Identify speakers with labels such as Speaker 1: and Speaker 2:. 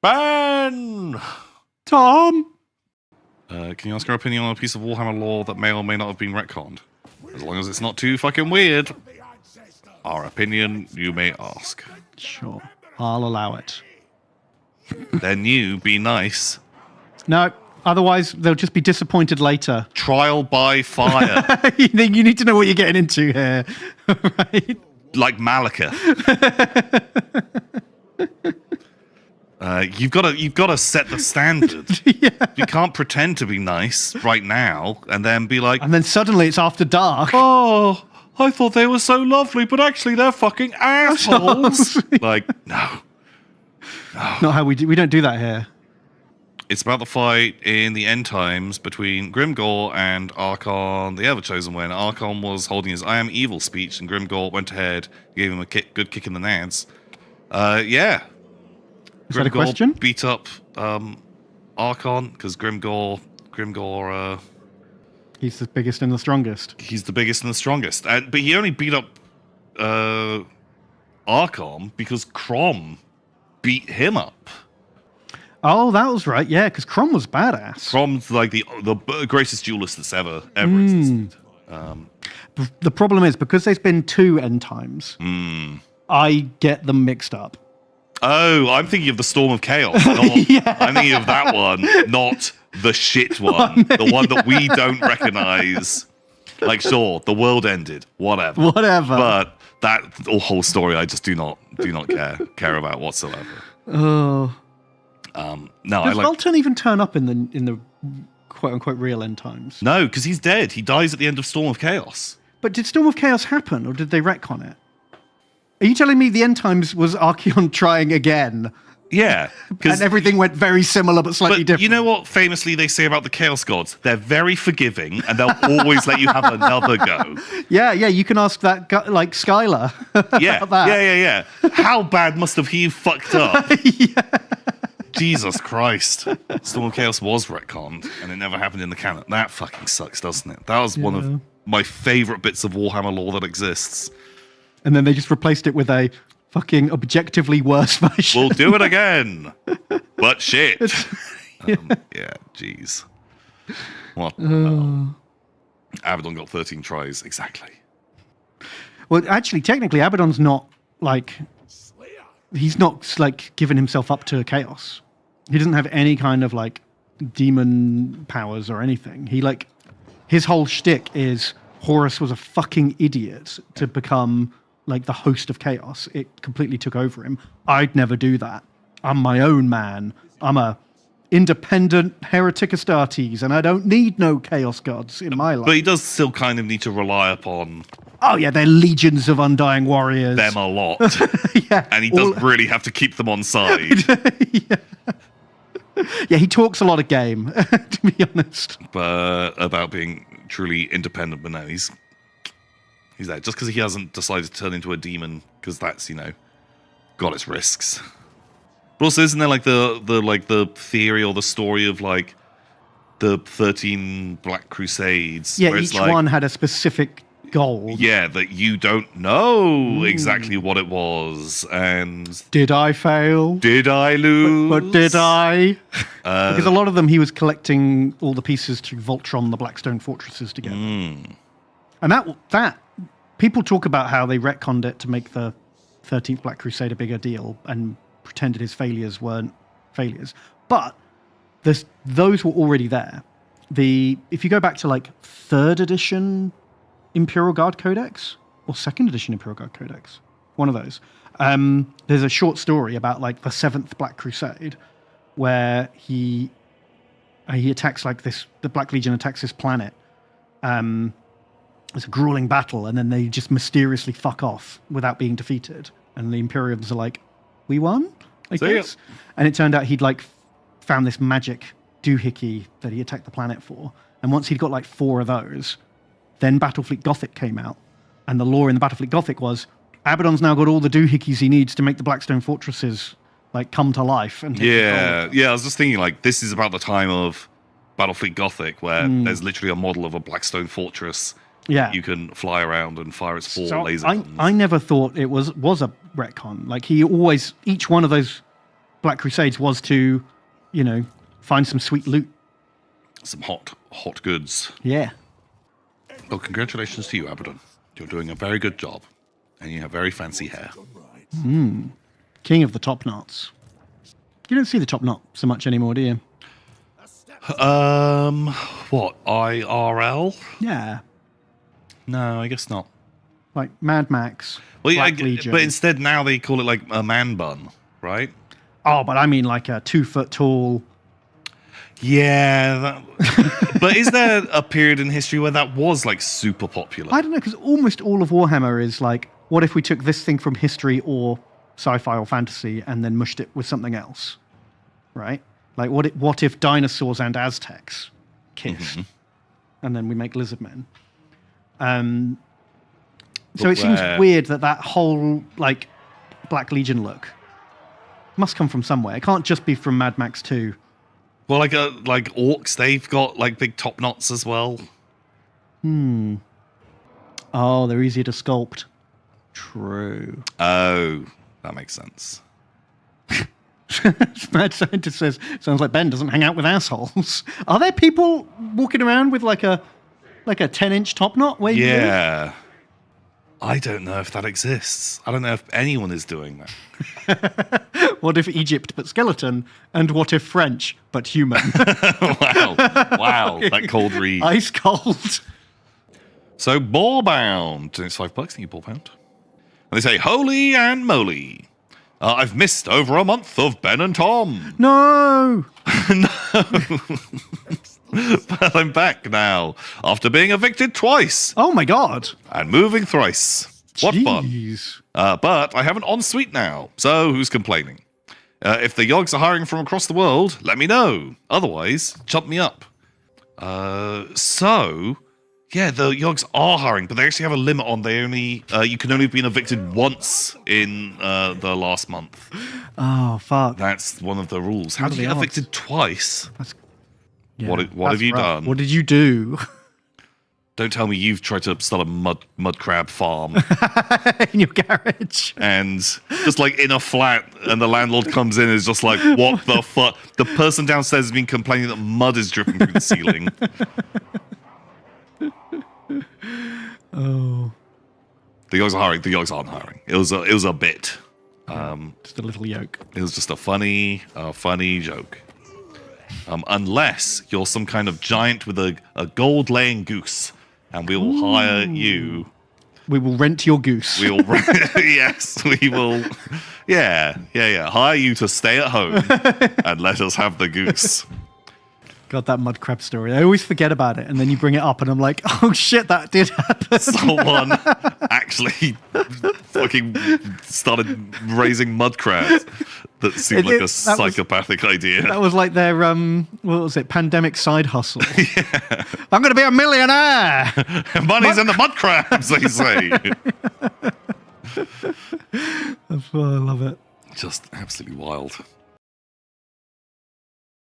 Speaker 1: Ben!
Speaker 2: Tom!
Speaker 1: Can you ask our opinion on a piece of Warhammer lore that may or may not have been retconned? As long as it's not too fucking weird. Our opinion, you may ask.
Speaker 2: Sure, I'll allow it.
Speaker 1: Then you be nice.
Speaker 2: No, otherwise they'll just be disappointed later.
Speaker 1: Trial by fire.
Speaker 2: You need to know what you're getting into here, right?
Speaker 1: Like Malika. You've got to set the standard.
Speaker 2: Yeah.
Speaker 1: You can't pretend to be nice right now and then be like,
Speaker 2: And then suddenly it's after dark.
Speaker 1: oh, I thought they were so lovely, but actually they're fucking assholes. Like, no.
Speaker 2: Not how we do. We don't do that here.
Speaker 1: It's about the fight in the end times between Grimgor and Archon, the Ever-Chosen, when Archon was holding his I am evil speech and Grimgor went ahead, gave him a good kick in the nads. Yeah.
Speaker 2: Is that a question?
Speaker 1: Beat up Archon because Grimgor,
Speaker 2: He's the biggest and the strongest.
Speaker 1: he's the biggest and the strongest. But he only beat up Archon because Crom beat him up.
Speaker 2: Oh, that was right. Yeah, because Crom was badass.
Speaker 1: Crom's like the greatest duelist that's ever existed.
Speaker 2: The problem is, because there's been 2 end times, I get them mixed up.
Speaker 1: Oh, I'm thinking of the Storm of Chaos. Not,
Speaker 2: Yeah.
Speaker 1: I'm thinking of that one, not the shit one. The one that we don't recognize. Like, sure, the world ended. Whatever.
Speaker 2: Whatever.
Speaker 1: But that whole story, I just do not care about whatsoever.
Speaker 2: Oh.
Speaker 1: No,
Speaker 2: Does Vultan even turn up in the quote unquote real end times?
Speaker 1: No, because he's dead. He dies at the end of Storm of Chaos.
Speaker 2: But did Storm of Chaos happen, or did they retcon it? Are you telling me the end times was Archeon trying again?
Speaker 1: Yeah.
Speaker 2: And everything went very similar but slightly different?
Speaker 1: You know what famously they say about the Chaos Gods? They're very forgiving and they'll always let you have another go.
Speaker 2: Yeah, you can ask that guy, like Skylar.
Speaker 1: Yeah,
Speaker 2: about that.
Speaker 1: yeah. How bad must have he fucked up?
Speaker 2: Yeah.
Speaker 1: Jesus Christ. Storm of Chaos was retconned and it never happened in the canon. That fucking sucks, doesn't it? That was one of my favourite bits of Warhammer lore that exists.
Speaker 2: And then they just replaced it with a fucking objectively worse version.
Speaker 1: We'll do it again. But shit. Yeah, jeez. What? Abaddon got 13 tries, exactly.
Speaker 2: Well, actually, technically, Abaddon's not like... He's not like giving himself up to chaos. He doesn't have any kind of like demon powers or anything. He like... His whole shtick is Horus was a fucking idiot to become like the host of chaos. It completely took over him. I'd never do that. I'm my own man. I'm a independent heretic Astartes, and I don't need no chaos gods in my life.
Speaker 1: But he does still kind of need to rely upon...
Speaker 2: Oh yeah, they're legions of undying warriors.
Speaker 1: them a lot.
Speaker 2: Yeah.
Speaker 1: And he does really have to keep them on side.
Speaker 2: Yeah, he talks a lot of game, to be honest.
Speaker 1: But about being truly independent, but no, he's there. Just because he hasn't decided to turn into a demon, because that's, got its risks. But also, isn't there like the theory or the story of like the 13 Black Crusades?
Speaker 2: Yeah,
Speaker 1: where it's
Speaker 2: each
Speaker 1: like,
Speaker 2: one had a specific goal.
Speaker 1: yeah, that you don't know exactly what it was, and
Speaker 2: Did I fail?
Speaker 1: did I lose?
Speaker 2: But did I? Because a lot of them, he was collecting all the pieces to Voltron the Blackstone fortresses together. And that people talk about how they retconned it to make the 13th Black Crusade a bigger deal and pretended his failures weren't failures. But those were already there. If you go back to like 3rd edition Imperial Guard Codex or 2nd edition Imperial Guard Codex, one of those, there's a short story about like the 7th Black Crusade where he attacks like this, the Black Legion attacks this planet. It's a grueling battle, and then they just mysteriously fuck off without being defeated. And the Imperials are like, we won, I guess. And it turned out he'd like found this magic doohickey that he attacked the planet for. And once he'd got like 4 of those, then Battlefleet Gothic came out. And the lore in the Battlefleet Gothic was, Abaddon's now got all the doohickeys he needs to make the Blackstone fortresses like come to life. And
Speaker 1: Yeah, I was just thinking like this is about the time of Battlefleet Gothic where there's literally a model of a Blackstone fortress.
Speaker 2: Yeah,
Speaker 1: You can fly around and fire its 4 laser guns.
Speaker 2: I never thought it was a retcon. Like he always, each one of those Black Crusades was to, find some sweet loot.
Speaker 1: Some hot goods.
Speaker 2: Yeah.
Speaker 1: Well, congratulations to you, Abaddon. You're doing a very good job. And you have very fancy hair.
Speaker 2: King of the top knots. You don't see the top knot so much anymore, do you?
Speaker 1: What, IRL?
Speaker 2: Yeah.
Speaker 1: No, I guess not.
Speaker 2: Like Mad Max.
Speaker 1: Well, yeah,
Speaker 2: Black Legion.
Speaker 1: but instead now they call it like a man bun, right?
Speaker 2: Oh, but I mean like a 2 foot tall.
Speaker 1: Yeah, but is there a period in history where that was like super popular?
Speaker 2: I don't know, because almost all of Warhammer is like, what if we took this thing from history or sci-fi or fantasy and then mushed it with something else, right? Like what if dinosaurs and Aztecs kissed, and then we make lizard men? So it seems weird that whole like Black Legion look must come from somewhere. It can't just be from Mad Max 2.
Speaker 1: Well, like orcs, they've got like big top knots as well.
Speaker 2: Oh, they're easier to sculpt. True.
Speaker 1: Oh, that makes sense.
Speaker 2: Mad Scientist says, sounds like Ben doesn't hang out with assholes. Are there people walking around with like a 10-inch top knot where you live?
Speaker 1: Yeah. I don't know if that exists. I don't know if anyone is doing that.
Speaker 2: What if Egypt but skeleton? And what if French but human?
Speaker 1: Wow, that cold read.
Speaker 2: Ice cold.
Speaker 1: So, Ballbound. It's $5. Thank you, Ballbound. And they say, holy and moly. I've missed over a month of Ben and Tom.
Speaker 2: No.
Speaker 1: But I'm back now, after being evicted twice.
Speaker 2: Oh my god.
Speaker 1: And moving thrice. What
Speaker 2: Jeez.
Speaker 1: fun. But I have an ensuite now, so who's complaining? If the Yogs are hiring from across the world, let me know. Otherwise, chump me up. Yeah, the Yogs are hiring, but they actually have a limit on. They only you can only have been evicted once in the last month.
Speaker 2: Oh fuck!
Speaker 1: That's one of the rules. How did you get evicted twice? What have you done?
Speaker 2: What did you do?
Speaker 1: Don't tell me you've tried to start a mudcrab farm
Speaker 2: in your garage,
Speaker 1: and just like in a flat, and the landlord comes in and is just like, "What the fuck?" The person downstairs has been complaining that mud is dripping through the ceiling.
Speaker 2: Oh.
Speaker 1: The Yogs are hiring. The Yogs aren't hiring. It was a bit.
Speaker 2: Just a little yoke.
Speaker 1: It was just a funny joke. Unless you're some kind of giant with a gold-laying goose, and we will hire you.
Speaker 2: We will rent your goose.
Speaker 1: We will. Yes, we will. Yeah. Hire you to stay at home and let us have the goose.
Speaker 2: God, that mudcrab story. I always forget about it, and then you bring it up, and I'm like, oh shit, that did happen.
Speaker 1: Someone actually fucking started raising mudcrabs. That seemed like a psychopathic idea.
Speaker 2: That was like their, what was it, pandemic side hustle. Yeah. I'm going to be a millionaire.
Speaker 1: Money's in the mudcrabs, they say.
Speaker 2: Oh, I love it.
Speaker 1: Just absolutely wild.